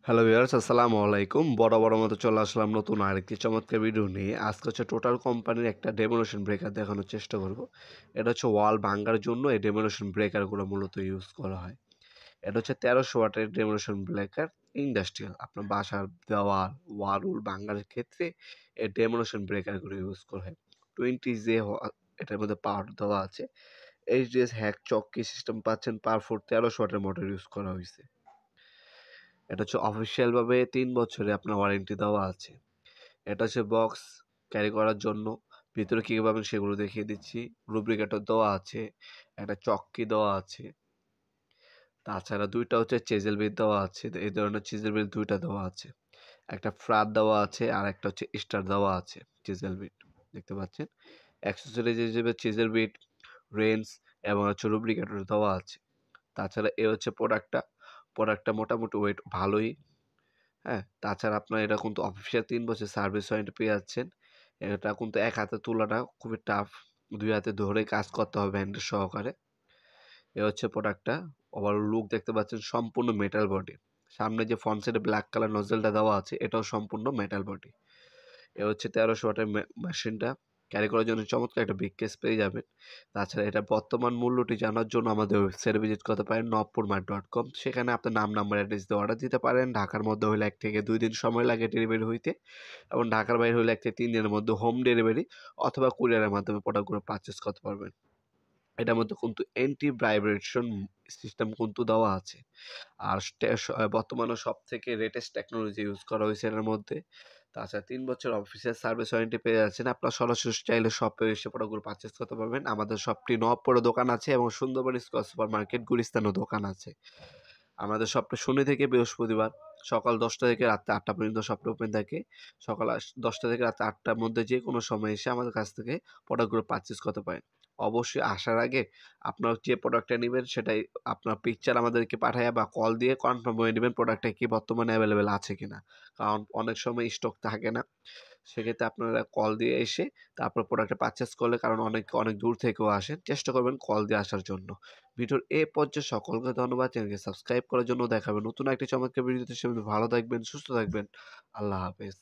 Hello viewers, আসসালামু আলাইকুম। বড় মতো চলে আসলাম নতুন আরেকটি চমৎকার ভিডিও নিয়ে। আজকে হচ্ছে টোটাল কোম্পানির একটা ডেমোনেশন ব্রেকার দেখানোর চেষ্টা করব। এটা হচ্ছে ওয়াল ভাঙার জন্য এই ডেমোনেশন ব্রেকারগুলো মূলত ইউজ করা হয়। এটা হচ্ছে 1300 ওয়াটের ডেমোনেশন ব্রেকার, ইন্ডাস্ট্রিয়াল। আপনার বাসার দেওয়াল, ওয়াল ভাঙার ক্ষেত্রে এই ডেমোনেশন ব্রেকারগুলো ইউজ করা হয়। 20 যে এটার মধ্যে পাওয়ার দেওয়া আছে। এইচডিএস হ্যাক চক্কি সিস্টেম পাচ্ছেন পার ফুট 1300 ওয়াটের মোটর ইউজ করা হয়েছে। এটা হচ্ছে অফিসিয়ালভাবে 3 বছরে আপনার ওয়ারেন্টি দেওয়া আছে। এটা হচ্ছে বক্স ক্যারি করার জন্য। ভিতরে কী পাবেন সেগুলো দেখিয়ে দিচ্ছি। রুব্রিকেটর দেওয়া আছে, একটা চক্কি দেওয়া আছে। তাছাড়া 2টা হচ্ছে চেজেল বিট দেওয়া আছে। এই ধরনের চেজেল বিট 2টা দেওয়া আছে। একটা ফ্রাত দেওয়া আছে আর একটা হচ্ছে স্টার দেওয়া আছে চেজেল বিট। দেখতে পাচ্ছেন? অ্যাক্সেসরিজ হিসেবে চেজেল বিট, রেঞ্জ এবং হচ্ছে রুব্রিকেটর দেওয়া আছে। তাছাড়া এ হচ্ছে প্রোডাক্টটা মোটামুটি ওয়েট ভালোই। হ্যাঁ, তাছাড়া আপনার এটা কিন্তু অফিসিয়াল ৩ বছর সার্ভিস ওয়ারেন্টি পেয়ে যাচ্ছেন। এটা কিন্তু এক হাতে তোলাটা খুবই টাফ। ২ হাতে ধরে কাজ করতে হবে ব্যান্ডেজ সহকারে। এ হচ্ছে প্রোডাক্টটা। ওভারঅল লুক দেখতে পাচ্ছেন সম্পূর্ণ মেটাল বডি। সামনে যে ফ্রন্ট সাইডে ব্ল্যাক কালার নজেলটা দেওয়া আছে এটাও সম্পূর্ণ মেটাল বডি। এ হচ্ছে 1300 ওয়াটের মেশিনটা। ক্যারি করার জন্য চমৎকার একটা বিগ কেস পেয়ে যাবেন। তাছাড়া এটার বর্তমান মূল্যটি জানার জন্য আমাদের ওয়েবসাইটে ভিজিট করতে পারেন nopurmart.com। সেখানে আপনার নাম, নাম্বার, অ্যাড্রেস দিয়ে অর্ডার দিতে পারেন। ঢাকার মধ্যে হলে ১ থেকে ২ দিন সময় লাগে ডেলিভারি হইতে, এবং ঢাকার বাইরে হলে ১ থেকে ৩ দিনের মধ্যে হোম ডেলিভারি অথবা কুরিয়ারের মাধ্যমে প্রোডাক্টগুলো পারচেজ করতে পারবেন। এটার মধ্যে কিন্তু অ্যান্টি ভাইব্রেশন সিস্টেম কিন্তু দেওয়া আছে। আর বর্তমানে সবথেকে লেটেস্ট টেকনোলজি ইউজ করা হয়েছে এটার মধ্যে। তাছাড়া ৩ বছর অফিসিয়াল সার্ভিস ওয়ারেন্টি পেয়ে যাচ্ছেন। আপনারা সরাসরি চাইলে শপে এসে প্রোডাক্টগুলো পারচেজ করতে পারবেন। আমাদের শপটি নওয়াবপুরে দোকান আছে এবং সুন্দরবন স্কয়ার সুপার মার্কেট গুলিস্তানেও দোকান আছে। আমাদের শপটা শনি থেকে বৃহস্পতিবার সকাল ১০টা থেকে রাত ৮টা পর্যন্ত শপটা ওপেন থাকে। সকাল ১০টা থেকে রাত ৮টার মধ্যে যেকোনো সময় এসে আমাদের কাছ থেকে প্রোডাক্টগুলো পারচেজ করতে পারেন। অবশ্যই আসার আগে আপনার যে প্রোডাক্টটা নিবেন সেটাই আপনার পিকচার আমাদেরকে পাঠাইয়া বা কল দিয়ে কনফার্ম হয়ে নিবেন প্রোডাক্টটা কি বর্তমানে অ্যাভেলেবেল আছে কিনা। কারণ অনেক সময় স্টক থাকে না। সেক্ষেত্রে আপনারা কল দিয়ে এসে তারপর প্রোডাক্টটা পারচেজ করলে, কারণ অনেক দূর থেকেও আসেন, চেষ্টা করবেন কল দিয়ে আসার জন্য। ভিডিওর এ পর্যায়ে সকলকে ধন্যবাদ। চ্যানেলকে সাবস্ক্রাইব করার জন্য। দেখা হবে নতুন একটি চমৎকার ভিডিওতে। সে পর্যন্ত ভালো থাকবেন, সুস্থ থাকবেন। আল্লাহ হাফেজ।